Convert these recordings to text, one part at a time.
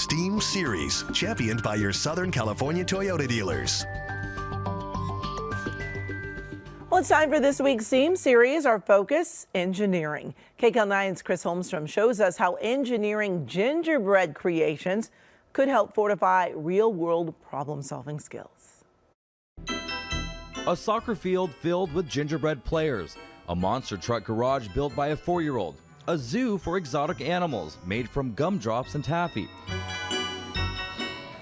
STEAM Series, championed by your Southern California Toyota dealers. Well, it's time for this week's STEAM Series. Our focus, engineering. KCAL9's Chris Holmstrom shows us how engineering gingerbread creations could help fortify real-world problem-solving skills. A soccer field filled with gingerbread players, a monster truck garage built by a 4-year-old, a zoo for exotic animals made from gumdrops and taffy.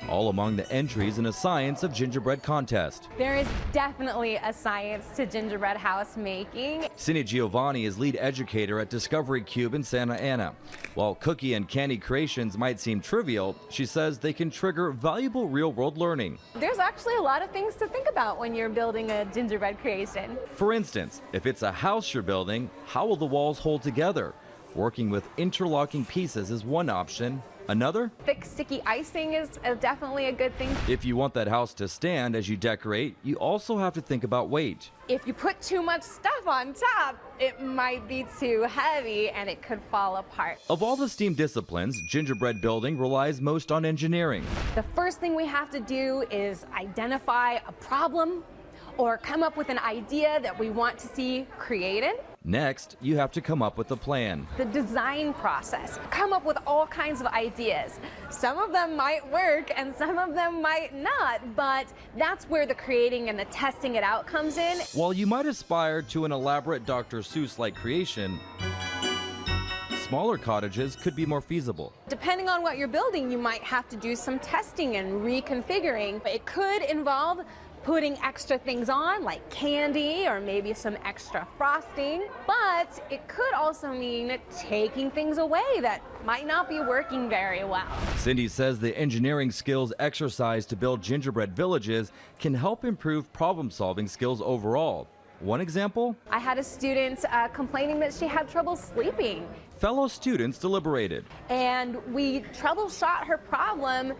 All among the entries in a Science of Gingerbread contest. There is definitely a science to gingerbread house making. Cindy Giovanni is lead educator at Discovery Cube in Santa Ana. While cookie and candy creations might seem trivial, she says they can trigger valuable real-world learning. There's actually a lot of things to think about when you're building a gingerbread creation. For instance, if it's a house you're building, how will the walls hold together? Working with interlocking pieces is one option. Another? Thick, sticky icing is definitely a good thing. If you want that house to stand as you decorate, you also have to think about weight. If you put too much stuff on top, it might be too heavy and it could fall apart. Of all the STEAM disciplines, gingerbread building relies most on engineering. The first thing we have to do is identify a problem or come up with an idea that we want to see created. Next, you have to come up with a plan. The design process. Come up with all kinds of ideas. Some of them might work and some of them might not, but that's where the creating and the testing it out comes in. While you might aspire to an elaborate Dr. Seuss-like creation, smaller cottages could be more feasible. Depending on what you're building, you might have to do some testing and reconfiguring. It could involve putting extra things on, like candy or maybe some extra frosting, but it could also mean taking things away that might not be working very well. Cindy says the engineering skills exercised to build gingerbread villages can help improve problem-solving skills overall. One example? I had a student complaining that she had trouble sleeping. Fellow students deliberated. And we troubleshot her problem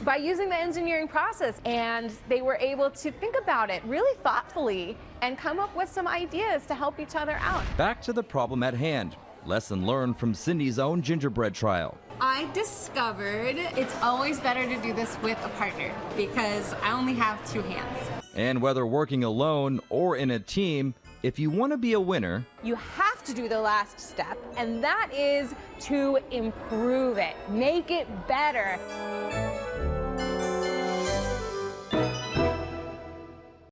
by using the engineering process, and they were able to think about it really thoughtfully and come up with some ideas to help each other out. Back to the problem at hand. Lesson learned from Cindy's own gingerbread trial. I discovered it's always better to do this with a partner because I only have 2 hands. And whether working alone or in a team, if you want to be a winner, you have to do the last step, and that is to improve it, make it better.